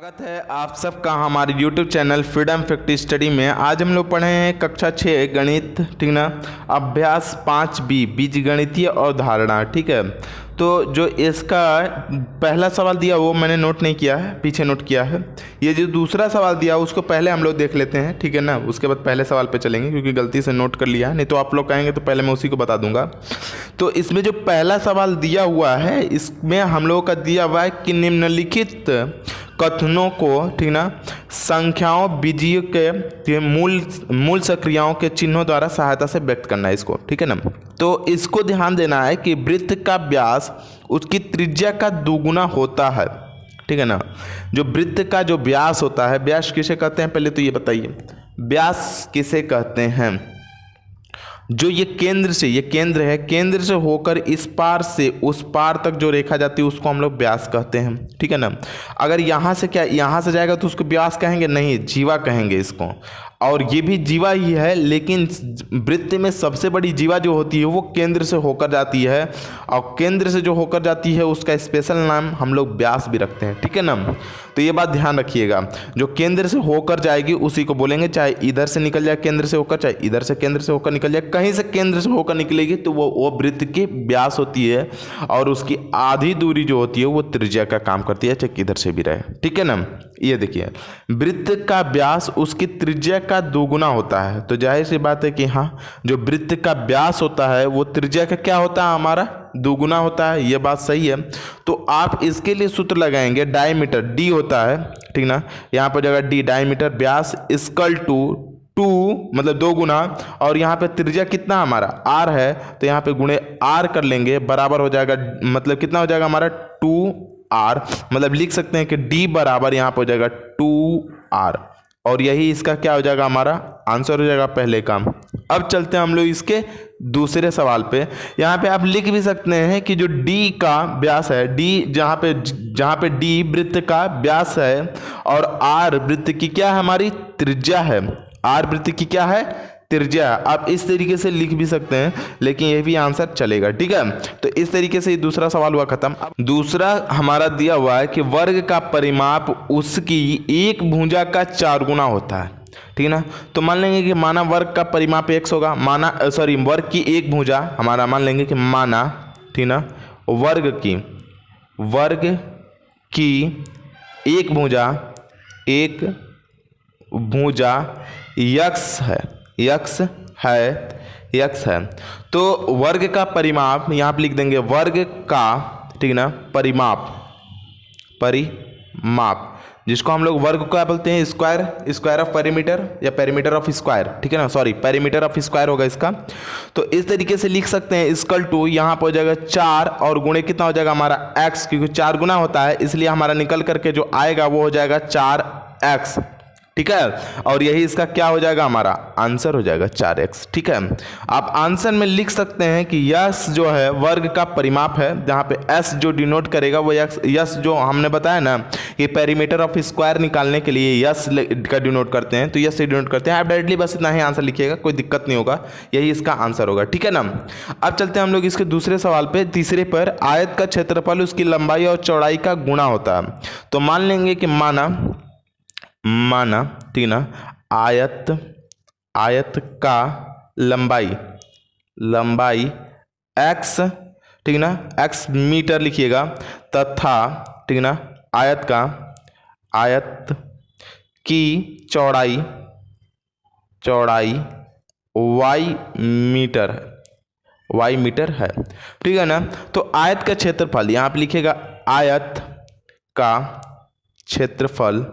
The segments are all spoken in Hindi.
स्वागत है आप सबका हमारे YouTube channel freedom fact study में। आज हम लोग पढ़े हैं कक्षा 6 गणित, ठीक ना, अभ्यास 5B बीजगणितीय अवधारणा। ठीक है, तो जो इसका पहला सवाल दिया वो मैंने नोट नहीं किया है, पीछे नोट किया है। ये जो दूसरा सवाल दिया उसको पहले हम लोग देख लेते हैं, ठीक है ना, उसके बाद पहले सवाल पे चलेंगे क्योंकि गलती से नोट कर लिया, नहीं तो आप लोग कहेंगे तो पहले मैं उसी को बता दूंगा। तो इसमें जो पहला सवाल दिया हुआ है इसमें हम लोगों का दिया हुआ है कि निम्नलिखित कथनों को, ठीक ना, संख्याओं बीजीय के मूल सक्रियाओं के चिन्हों द्वारा सहायता से व्यक्त करना है इसको, ठीक है ना। तो इसको ध्यान देना है कि वृत्त का व्यास उसकी त्रिज्या का दोगुना होता है, ठीक है ना। जो वृत्त का जो व्यास होता है, व्यास किसे कहते हैं पहले तो ये बताइए, व्यास किसे कहते हैं? जो ये केंद्र से, ये केंद्र है, केंद्र से होकर इस पार से उस पार तक जो रेखा जाती है उसको हम लोग व्यास कहते हैं, ठीक है ना। अगर यहाँ से क्या, यहाँ से जाएगा तो उसको व्यास कहेंगे नहीं, जीवा कहेंगे इसको। और ये भी जीवा ही है, लेकिन वृत्त में सबसे बड़ी जीवा जो होती है वो केंद्र से होकर जाती है, और केंद्र से जो होकर जाती है उसका स्पेशल नाम हम लोग व्यास भी रखते हैं, ठीक है ना। तो ये बात ध्यान रखिएगा, जो केंद्र से होकर जाएगी उसी को बोलेंगे, चाहे इधर से निकल जाए केंद्र से होकर, चाहे इधर से केंद्र से होकर निकल जाए, कहीं से केंद्र से होकर निकलेगी तो वो वृत्त की व्यास होती है, और उसकी आधी दूरी जो होती है वो त्रिज्या का काम करती है, चाहे किधर से भी रहे, ठीक है ना। ये देखिए, वृत्त का व्यास उसकी त्रिज्या का दोगुना होता है, तो जाहिर सी बात है कि हाँ, जो वृत्त का व्यास होता है वो त्रिज्या का क्या होता है, हमारा दोगुना होता है। ये बात सही है। तो आप इसके लिए सूत्र लगाएंगे, डायमीटर डी होता है, ठीक ना, यहाँ पर जगह डी, डायमीटर व्यास इक्वल टू मतलब दो गुना, और यहाँ पे त्रिज्या कितना हमारा आर है, तो यहाँ पे गुणे आर कर लेंगे, बराबर हो जाएगा, मतलब कितना हो जाएगा हमारा 2r, मतलब लिख सकते हैं कि d बराबर यहाँ पर हो जाएगा 2r, और यही इसका क्या हो जाएगा, हमारा आंसर हो जाएगा पहले का। अब चलते हैं हम लोग इसके दूसरे सवाल पे। यहाँ पे आप लिख भी सकते हैं कि जो d का व्यास है, d जहाँ पे d वृत्त का व्यास है और r वृत्त की क्या है, हमारी त्रिज्या है, r वृत्त की क्या है, त्रिज्या। आप इस तरीके से लिख भी सकते हैं, लेकिन ये भी आंसर चलेगा, ठीक है। तो इस तरीके से ये दूसरा सवाल हुआ खत्म। अब दूसरा हमारा दिया हुआ है कि वर्ग का परिमाप उसकी एक भुजा का 4 गुना होता है, ठीक है ना। तो मान लेंगे कि माना वर्ग का परिमाप x होगा, माना वर्ग की एक भुजा हमारा, मान लेंगे कि माना, ठीक ना, वर्ग की एक भुजा यक्स है। तो वर्ग का परिमाप यहाँ पे लिख देंगे, वर्ग का, ठीक ना, परिमाप जिसको हम लोग वर्ग क्या बोलते हैं, स्क्वायर ऑफ पेरीमीटर या पेरीमीटर ऑफ स्क्वायर, ठीक है ना, सॉरी पेरीमीटर ऑफ स्क्वायर होगा इसका। तो इस तरीके से लिख सकते हैं, इक्वल टू यहाँ पर हो जाएगा 4 और गुणे कितना हो जाएगा हमारा x, क्योंकि 4 गुना होता है इसलिए हमारा निकल करके जो आएगा वो हो जाएगा 4x, ठीक है। और यही इसका क्या हो जाएगा, हमारा आंसर हो जाएगा 4x, ठीक है। आप आंसर में लिख सकते हैं कि यस जो है वर्ग का परिमाप है, जहाँ पे s जो डिनोट करेगा वो यस जो हमने बताया ना कि पेरीमीटर ऑफ स्क्वायर निकालने के लिए यस का डिनोट करते हैं, तो यस से डिनोट करते हैं। आप डायरेक्टली बस इतना ही आंसर लिखिएगा, कोई दिक्कत नहीं होगा, यही इसका आंसर होगा, ठीक है ना। अब चलते हैं हम लोग इसके दूसरे सवाल पे, तीसरे पर, आयत का क्षेत्रफल उसकी लंबाई और चौड़ाई का गुणा होता है। तो मान लेंगे कि माना, ठीक ना, आयत का लंबाई x, ठीक ना, x मीटर लिखिएगा, तथा, ठीक ना, आयत की चौड़ाई y मीटर है, ठीक है ना। तो आयत का क्षेत्रफल यहाँ पे लिखिएगा, आयत का क्षेत्रफल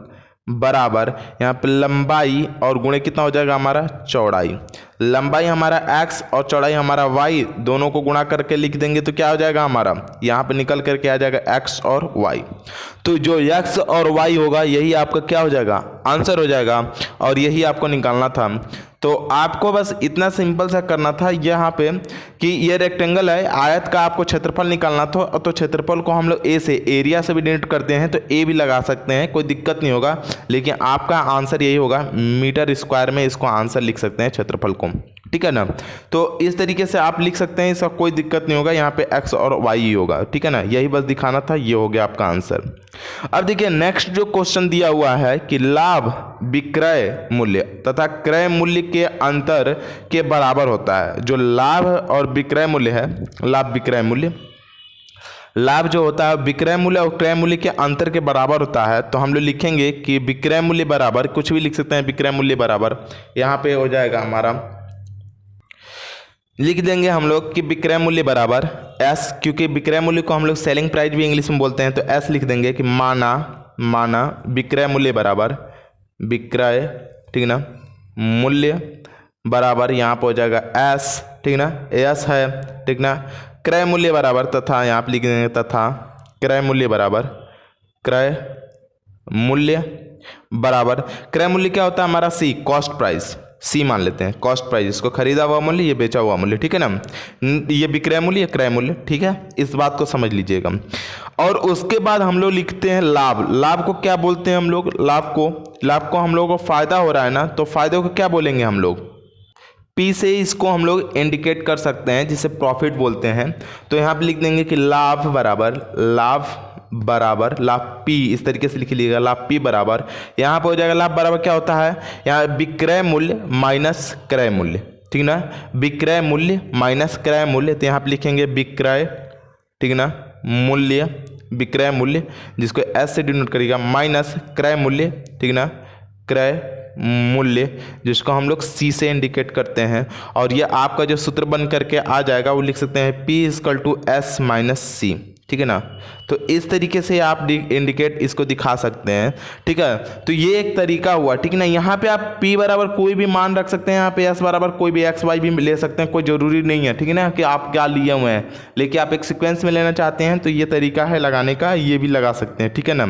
बराबर यहाँ पे लंबाई और गुणे कितना हो जाएगा हमारा चौड़ाई। लंबाई हमारा x और चौड़ाई हमारा y, दोनों को गुणा करके लिख देंगे तो क्या हो जाएगा हमारा, यहाँ पे निकल करके आ जाएगा x और y। तो जो x और y होगा यही आपका क्या हो जाएगा, आंसर हो जाएगा, और यही आपको निकालना था। तो आपको बस इतना सिंपल सा करना था यहाँ पे कि ये रेक्टेंगल है, आयत का आपको क्षेत्रफल निकालना था, तो क्षेत्रफल को हम लोग ए से, एरिया से भी डिनोट करते हैं, तो ए भी लगा सकते हैं, कोई दिक्कत नहीं होगा, लेकिन आपका आंसर यही होगा, मीटर स्क्वायर में इसको आंसर लिख सकते हैं क्षेत्रफल को। ठीक है ना। तो इस तरीके से आप लिख सकते हैं, इसका कोई दिक्कत नहीं होगा, यहाँ पे x और y ही होगा। ठीक है ना, यही बस दिखाना था, ये हो गया आपका आंसर। अब देखिए नेक्स्ट जो क्वेश्चन दिया हुआ है कि लाभ विक्रय मूल्य तथा क्रय मूल्य के अंतर के बराबर होता है। जो लाभ और विक्रय मूल्य है, लाभ विक्रय मूल्य, लाभ जो होता है विक्रय मूल्य और क्रय मूल्य के अंतर के बराबर होता है। तो हम लोग लिखेंगे कि विक्रय मूल्य बराबर, कुछ भी लिख सकते हैं, विक्रय मूल्य बराबर, यहाँ पे हो जाएगा हमारा, लिख देंगे हम लोग कि विक्रय मूल्य बराबर एस, क्योंकि विक्रय मूल्य को हम लोग सेलिंग प्राइस भी इंग्लिश में बोलते हैं, तो एस लिख देंगे कि माना विक्रय मूल्य बराबर विक्रय, ठीक ना, मूल्य बराबर यहाँ पर हो जाएगा एस, ठीक ना, एस है, ठीक ना, क्रय मूल्य बराबर तथा, यहाँ पे लिख देंगे तथा क्रय मूल्य बराबर, क्रय मूल्य बराबर, क्रय मूल्य क्या होता है हमारा सी, कॉस्ट प्राइस, सी मान लेते हैं, कॉस्ट प्राइस, इसको खरीदा हुआ मूल्य, ये बेचा हुआ मूल्य, ठीक है ना, ये विक्रय मूल्य, ये क्रय मूल्य, ठीक है, इस बात को समझ लीजिएगा। और उसके बाद हम लोग लिखते हैं लाभ। लाभ को क्या बोलते हैं हम लोग, लाभ को हम लोगों को फायदा हो रहा है ना, तो फायदे को क्या बोलेंगे हम लोग, पी से इसको हम लोग इंडिकेट कर सकते हैं, जिसे प्रॉफिट बोलते हैं। तो यहाँ पे लिख देंगे कि लाभ बराबर लाभ पी, इस तरीके से लिख लीजिएगा, लाभ पी बराबर, यहाँ पे हो जाएगा लाभ बराबर क्या होता है, यहाँ विक्रय मूल्य माइनस क्रय मूल्य, ठीक ना, विक्रय मूल्य माइनस क्रय मूल्य, तो यहाँ पे लिखेंगे विक्रय, ठीक ना, मूल्य, विक्रय मूल्य जिसको एस से डिनोट करेगा, माइनस क्रय मूल्य, ठीक ना, क्रय मूल्य जिसको हम लोग सी से इंडिकेट करते हैं। और ये आपका जो सूत्र बन करके आ जाएगा वो लिख सकते हैं P = S - C, ठीक है ना। तो इस तरीके से आप इंडिकेट इसको दिखा सकते हैं, ठीक है। तो ये एक तरीका हुआ, ठीक है ना। यहाँ पे आप P बराबर कोई भी मान रख सकते हैं, यहाँ पे S बराबर कोई भी x y भी ले सकते हैं, कोई ज़रूरी नहीं है, ठीक है ना, कि आप क्या लिए हुए हैं, लेकिन आप एक सीक्वेंस में लेना चाहते हैं तो ये तरीका है लगाने का, ये भी लगा सकते हैं, ठीक है ना।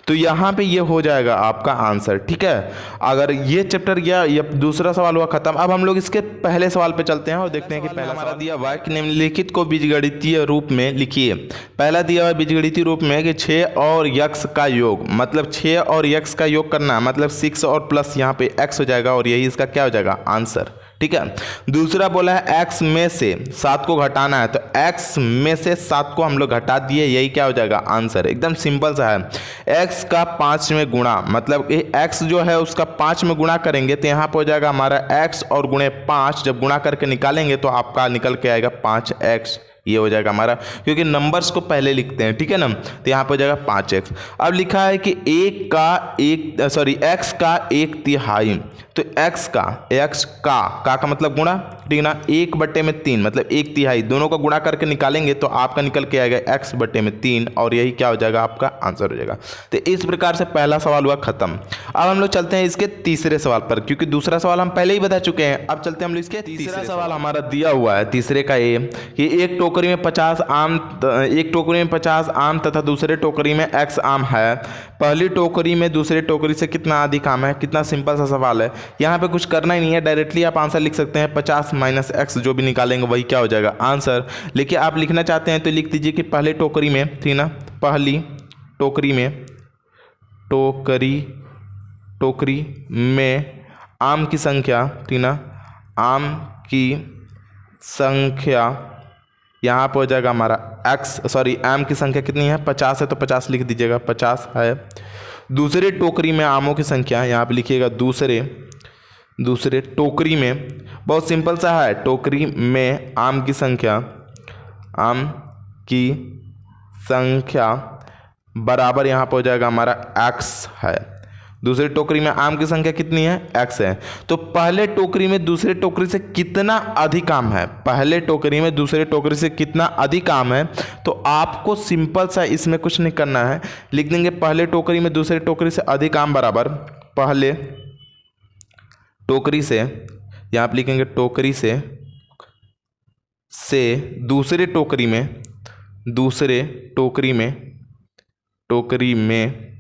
तो यहाँ पे ये हो जाएगा आपका आंसर, ठीक है। अगर ये चैप्टर गया, ये दूसरा सवाल हुआ खत्म। अब हम लोग इसके पहले सवाल पे चलते हैं और देखते हैं कि पहला हमारा दिया हुआ है कि निम्नलिखित को बीजगणितीय रूप में लिखिए। पहला दिया हुआ है बीजगणितीय रूप में कि 6 और x का योग, मतलब 6 और x का योग करना, मतलब 6 और प्लस यहाँ पे x हो जाएगा और यही इसका क्या हो जाएगा आंसर, ठीक है। दूसरा बोला है x में से 7 को घटाना है, तो x में से 7 को हम लोग घटा दिए, यही क्या हो जाएगा आंसर, एकदम सिंपल सा है। x का 5 में गुणा, मतलब x जो है उसका 5 में गुणा करेंगे तो यहाँ पर हो जाएगा हमारा x और गुणे 5, जब गुणा करके निकालेंगे तो आपका निकल के आएगा 5x, ये हो जाएगा हमारा, क्योंकि नंबर्स को पहले लिखते हैं, ठीक है ना। तो यहाँ पर हो जाएगा 5x। अब लिखा है कि x का 1/3, तो x का मतलब गुणा, ठीक है ना, 1/3 मतलब 1/3, दोनों को गुणा करके निकालेंगे तो आपका निकल के आएगा x/3 और यही क्या हो जाएगा आपका आंसर हो जाएगा। तो इस प्रकार से पहला सवाल हुआ खत्म। अब हम लोग चलते हैं इसके तीसरे सवाल पर, क्योंकि दूसरा सवाल हम पहले ही बता चुके हैं। अब चलते हैं हम लोग इसके तीसरा सवाल हमारा दिया हुआ है, तीसरे का ये कि एक टोकरी में 50 आम तथा दूसरे टोकरी में x आम है, पहली टोकरी में दूसरे टोकरी से कितना अधिक आम है। कितना सिंपल सा सवाल है, यहाँ पे कुछ करना ही नहीं है, डायरेक्टली आप आंसर लिख सकते हैं, 50 - x जो भी निकालेंगे वही क्या हो जाएगा आंसर। लेकिन आप लिखना चाहते हैं तो लिख दीजिए कि पहले टोकरी में, ठीक ना, पहली टोकरी में आम की संख्या, ठीक ना, आम की संख्या यहाँ पर हो जाएगा हमारा आम की संख्या कितनी है, 50 है, तो 50 लिख दीजिएगा, 50 है। दूसरे टोकरी में आमों की संख्या, यहाँ पे लिखिएगा दूसरे टोकरी में, बहुत सिंपल सा है, टोकरी में आम की संख्या बराबर यहाँ पर हो जाएगा हमारा x है। दूसरी टोकरी में आम की संख्या कितनी है, x है। तो पहले टोकरी में दूसरे टोकरी से कितना अधिक आम है, पहले टोकरी में दूसरे टोकरी से कितना अधिक आम है, तो आपको सिंपल सा इसमें कुछ नहीं करना है, लिख देंगे पहले टोकरी में दूसरे टोकरी से अधिक आम बराबर पहले टोकरी से, यहाँ पे लिखेंगे टोकरी से दूसरे टोकरी में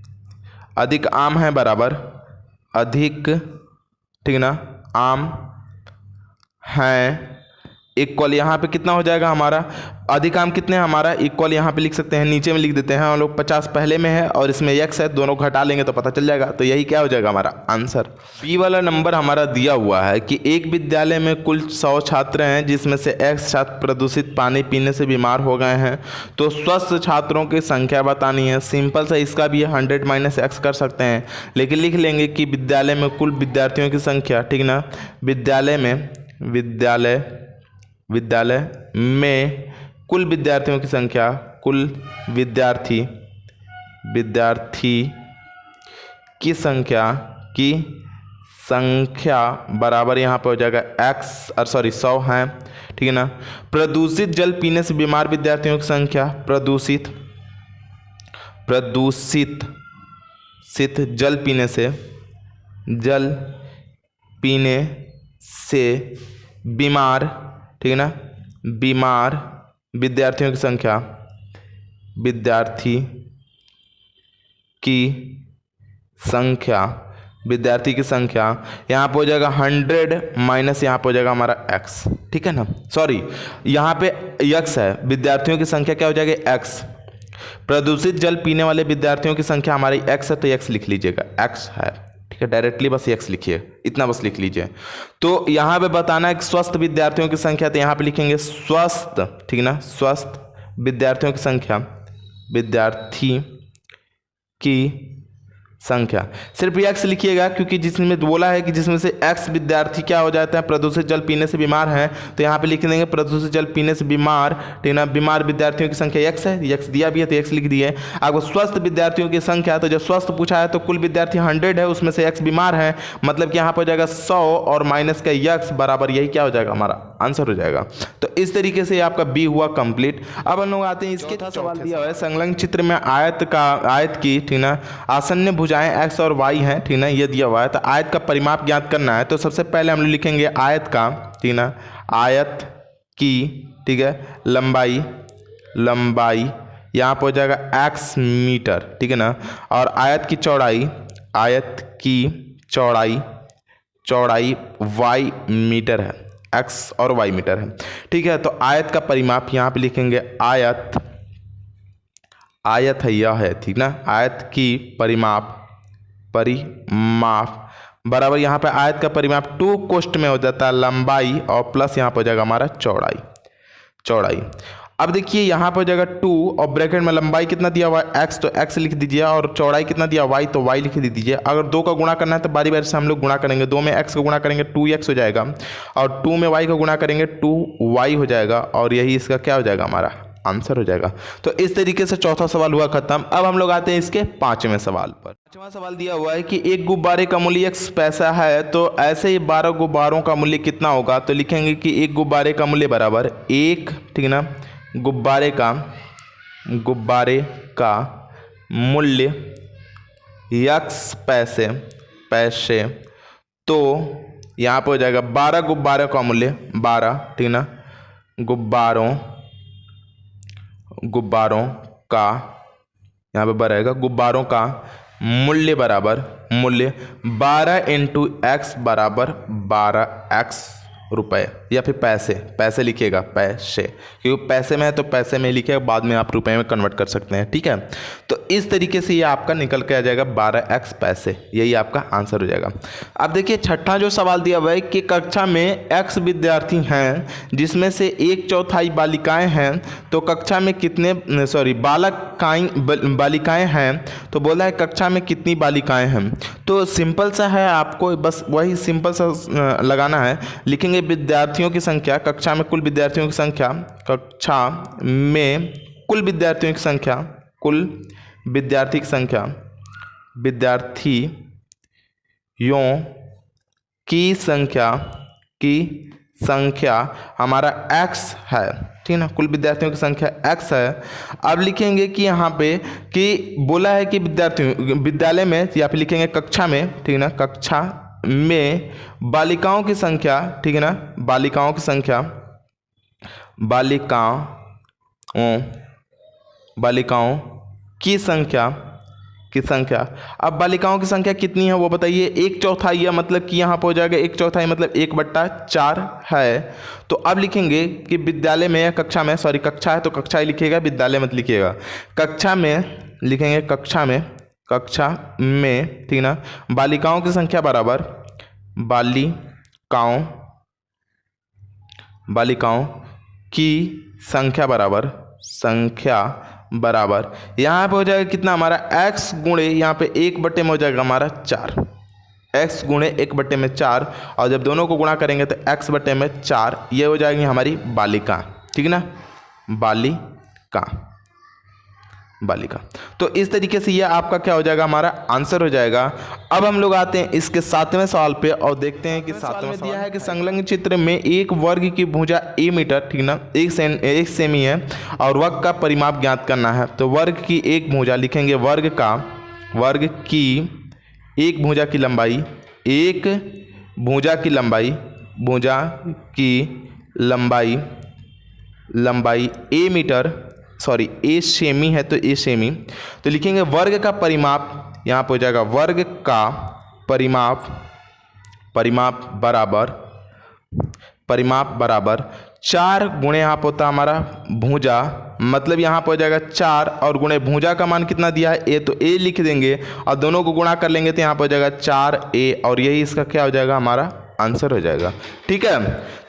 अधिक आम है बराबर अधिक, ठीक ना, आम हैं इक्वल यहाँ पे कितना हो जाएगा हमारा, अधिकांक कितने हैं हमारा, इक्वल यहाँ पे लिख सकते हैं, नीचे में लिख देते हैं हम लोग 50 पहले में है और इसमें x है, दोनों घटा लेंगे तो पता चल जाएगा। तो यही क्या हो जाएगा हमारा आंसर। बी वाला नंबर हमारा दिया हुआ है कि एक विद्यालय में कुल 100 छात्र हैं जिसमें से x छात्र प्रदूषित पानी पीने से बीमार हो गए हैं, तो स्वस्थ छात्रों की संख्या बतानी है। सिंपल सा इसका भी 100 माइनस एक्स कर सकते हैं, लेकिन लिख लेंगे कि विद्यालय में कुल विद्यार्थियों की संख्या, ठीक ना, विद्यालय में कुल विद्यार्थियों की संख्या, कुल विद्यार्थी की संख्या बराबर यहाँ पे हो जाएगा x 100 है, ठीक है ना। प्रदूषित जल पीने से बीमार विद्यार्थियों की संख्या, प्रदूषित जल पीने से बीमार, ठीक है ना, बीमार विद्यार्थियों की संख्या, विद्यार्थी की संख्या यहाँ पे हो जाएगा 100 माइनस यहाँ पे हो जाएगा हमारा x, ठीक है ना, सॉरी यहाँ पे x है, विद्यार्थियों की संख्या क्या हो जाएगी x, प्रदूषित जल पीने वाले विद्यार्थियों की संख्या हमारी x है, तो x लिख लीजिएगा, x है, ठीक है, डायरेक्टली बस x लिखिए, इतना बस लिख लीजिए। तो यहाँ पे बताना है कि स्वस्थ विद्यार्थियों की संख्या, तो यहाँ पे लिखेंगे स्वस्थ, ठीक है ना, स्वस्थ विद्यार्थियों की संख्या, विद्यार्थी की संख्या, सिर्फ x लिखिएगा क्योंकि जिसमें बोला है कि जिसमें से x विद्यार्थी क्या हो जाते हैं, प्रदूषित जल पीने से बीमार हैं, तो यहाँ पे लिख देंगे प्रदूषित जल पीने से बीमार, ठीक है ना, बीमार विद्यार्थियों की संख्या x है, x दिया भी है तो x लिख दिए। आपको स्वस्थ विद्यार्थियों की संख्या, तो जब स्वस्थ पूछा है तो कुल विद्यार्थी 100 है, उसमें से x बीमार है, मतलब कि यहाँ पर हो जाएगा 100 और माइनस का x बराबर यही क्या हो जाएगा हमारा आंसर हो जाएगा। तो इस तरीके से आपका बी हुआ कंप्लीट। अब हम लोग आते हैं इसके सवाल दिया हुआ है, संलग्न चित्र में आयत की, ठीक ना, आसन्न भुजाएं x और y हैं, ठीक ना, ये दिया हुआ है, तो आयत का परिमाप ज्ञात करना है। तो सबसे पहले हम लोग लिखेंगे आयत का, ठीक ना, आयत की, ठीक है, लंबाई यहाँ पर हो जाएगा x मीटर, ठीक है ना, और आयत की चौड़ाई y मीटर है, x और y मीटर है, ठीक है। तो आयत का परिमाप यहाँ पे लिखेंगे आयत है, यह है, ठीक ना, आयत की परिमाप बराबर यहाँ पे आयत का परिमाप 2 कोष्ठ में हो जाता है लंबाई और प्लस यहाँ पर हो जाएगा हमारा चौड़ाई। अब देखिए यहाँ पर हो जाएगा 2 और ब्रैकेट में लंबाई कितना दिया हुआ है x, तो x लिख दीजिए, और चौड़ाई कितना दिया y, तो y लिख दीजिए। अगर 2 का गुणा करना है तो बारी बारी से हम लोग गुणा करेंगे, 2 में x का गुणा करेंगे 2x हो जाएगा, और 2 में y का गुणा करेंगे 2y हो जाएगा, और यही इसका क्या हो जाएगा हमारा आंसर हो जाएगा। तो इस तरीके से चौथा सवाल हुआ खत्म। अब हम लोग आते हैं इसके 5वें सवाल पर। 5वां सवाल दिया हुआ है कि एक गुब्बारे का मूल्य x पैसा है, तो ऐसे ही 12 गुब्बारों का मूल्य कितना होगा। तो लिखेंगे कि एक गुब्बारे का मूल्य बराबर एक, ठीक है ना, गुब्बारे का मूल्य x पैसे, तो यहाँ पर हो जाएगा 12 गुब्बारों का मूल्य 12, ठीक है ना, गुब्बारों का यहाँ पे बढ़ेगा, गुब्बारों का मूल्य 12 इंटू एक्स बराबर 12x रुपए, या फिर पैसे लिखिएगा, पैसे, क्योंकि पैसे में है तो पैसे में लिखिएगा, बाद में आप रुपए में कन्वर्ट कर सकते हैं, ठीक है। तो इस तरीके से ये आपका निकल के आ जाएगा 12x पैसे, यही आपका आंसर हो जाएगा। अब देखिए छठा जो सवाल दिया हुआ है कि कक्षा में x विद्यार्थी हैं जिसमें से 1/4 बालिकाएं हैं, तो कक्षा में कितने बालिकाएं हैं, तो बोला है कक्षा में कितनी बालिकाएं हैं। तो सिंपल सा है, आपको बस वही सिंपल सा लगाना है। लिखेंगे विद्यार्थियों की संख्या, कक्षा में कुल विद्यार्थियों की संख्या, कक्षा में कुल विद्यार्थियों की संख्या, विद्यार्थियों की संख्या हमारा x है, ठीक है ना, कुल विद्यार्थियों की संख्या x है। अब लिखेंगे कि यहाँ पे कि बोला है कि विद्यालय में, या फिर लिखेंगे कक्षा में, ठीक है ना, कक्षा में बालिकाओं की संख्या, ठीक है ना, बालिकाओं की की संख्या। अब बालिकाओं की संख्या कितनी है वो बताइए। 1/4 है, मतलब कि यहाँ पर हो जाएगा 1/4 मतलब 1/4 है। तो अब लिखेंगे कि विद्यालय में या कक्षा में, सॉरी कक्षा है तो कक्षा ही लिखिएगा, विद्यालय मत लिखिएगा। कक्षा में लिखेंगे, कक्षा में ठीक ना, बालिकाओं की संख्या बराबर बालिकाओं की संख्या बराबर यहाँ पे हो जाएगा कितना हमारा x गुणे यहाँ पे 1/में हो जाएगा हमारा 4, x गुणे 1/4, और जब दोनों को गुणा करेंगे तो x/4, ये हो जाएगी हमारी बालिका, ठीक ना, बालिका। तो इस तरीके से ये आपका क्या हो जाएगा, हमारा आंसर हो जाएगा। अब हम लोग आते हैं इसके 7वें सवाल पे और देखते हैं कि 7वां दिया है कि संलग्न चित्र में एक वर्ग की भुजा a मीटर, ठीक ना, 1 सेमी है और वर्ग का परिमाप ज्ञात करना है। तो वर्ग की एक भुजा लिखेंगे, वर्ग की एक भुजा की लंबाई a metre, sorry a cm है तो a सेमी, तो लिखेंगे वर्ग का परिमाप, यहाँ पर हो जाएगा वर्ग का परिमाप बराबर 4 गुणे यहाँ पर होता हमारा भुजा, मतलब यहाँ पर हो जाएगा 4 और गुणे भुजा का मान कितना दिया है a, तो a लिख देंगे और दोनों को गुणा कर लेंगे तो यहाँ पर हो जाएगा 4a, और यही इसका क्या हो जाएगा, हमारा आंसर हो जाएगा। ठीक है,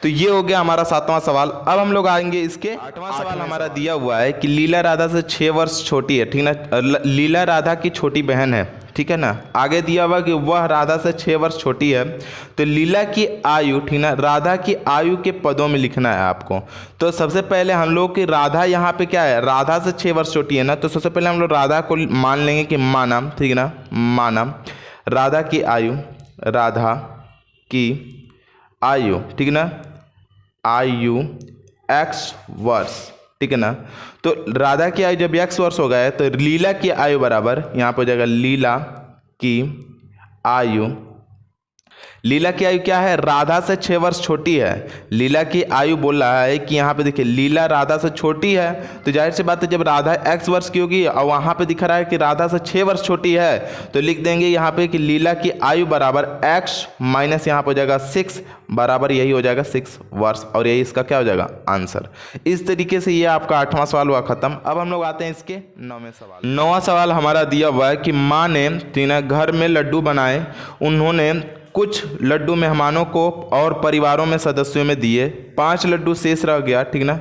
तो ये हो गया हमारा 7वां सवाल। अब हम लोग आएंगे इसके 8वां सवाल। हमारा दिया हुआ है कि लीला राधा से 6 वर्ष छोटी है, ठीक ना, लीला राधा की छोटी बहन है, ठीक है ना। आगे दिया हुआ कि वह राधा से 6 वर्ष छोटी है, तो लीला की आयु, ठीक ना, राधा की आयु के पदों में लिखना है आपको। तो सबसे पहले हम लोग की राधा यहाँ पे क्या है, राधा से 6 वर्ष छोटी है ना, तो सबसे पहले हम लोग राधा को मान लेंगे कि माना, ठीक ना, माना राधा की आयु, ठीक ना, आयु x वर्ष, ठीक है ना। तो राधा की आयु जब x वर्ष हो गया है तो लीला की आयु बराबर यहाँ पर हो जाएगा लीला की आयु क्या है, राधा से 6 वर्ष छोटी है। लीला की आयु बोल रहा है कि यहाँ पे देखिए लीला राधा से छोटी है, तो जाहिर सी बात है जब राधा x वर्ष की होगी और वहाँ पे दिख रहा है कि राधा से 6 वर्ष छोटी है, तो लिख देंगे यहाँ पे कि लीला की आयु बराबर x माइनस यहाँ पर हो जाएगा 6 बराबर यही हो जाएगा 6 वर्ष, और यही इसका क्या हो जाएगा, आंसर। इस तरीके से ये आपका 8वां सवाल हुआ खत्म। अब हम लोग आते हैं इसके 9वें सवाल। 9वां सवाल हमारा दिया हुआ है कि माँ ने तीना घर में लड्डू बनाए, उन्होंने कुछ लड्डू मेहमानों को और परिवारों में सदस्यों में दिए, 5 लड्डू शेष रह गया, ठीक ना।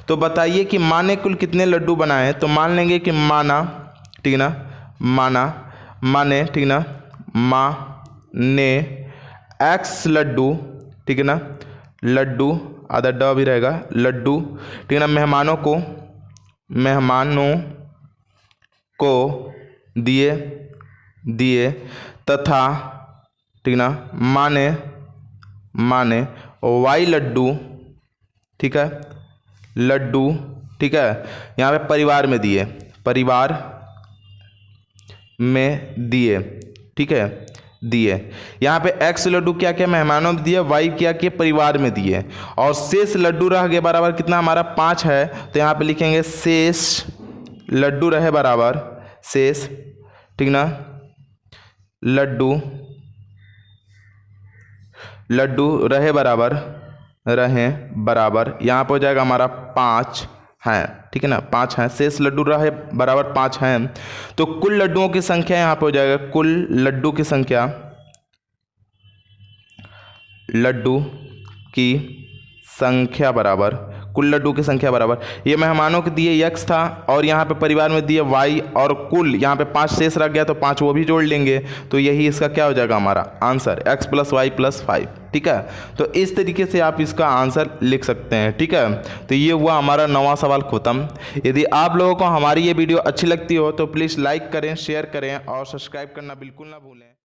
तो बताइए कि माँ ने कुल कितने लड्डू बनाए। तो मान लेंगे कि माना, ठीक ना, माँ ने, ठीक ना, माँ ने x लड्डू, ठीक है ना, लड्डू आधा ड भी रहेगा, लड्डू, ठीक है ना, मेहमानों को दिए तथा, ठीक ना, माँ ने y लड्डू, ठीक है, लड्डू, ठीक है, यहाँ पे परिवार में दिए, ठीक है, दिए। यहाँ पे x लड्डू क्या क्या मेहमानों में दिए, y क्या क्या परिवार में दिए, और शेष लड्डू रह गए बराबर कितना हमारा 5 है, तो यहाँ पे लिखेंगे शेष लड्डू रहे बराबर, शेष, ठीक ना, लड्डू रहे बराबर यहाँ पर हो जाएगा हमारा 5 हैं, ठीक है ना, 5 हैं, शेष लड्डू रहे बराबर 5 हैं। तो कुल लड्डुओं की संख्या यहाँ पर हो जाएगा, कुल लड्डू की संख्या बराबर ये मेहमानों के दिए x था और यहाँ पे परिवार में दिए y, और कुल यहाँ पे 5 शेष रख गया तो 5 वो भी जोड़ लेंगे, तो यही इसका क्या हो जाएगा, हमारा आंसर x + y + 5, ठीक है। तो इस तरीके से आप इसका आंसर लिख सकते हैं, ठीक है। तो ये हुआ हमारा 9वां सवाल खत्म। यदि आप लोगों को हमारी ये वीडियो अच्छी लगती हो तो प्लीज़ लाइक करें, शेयर करें और सब्सक्राइब करना बिल्कुल ना भूलें।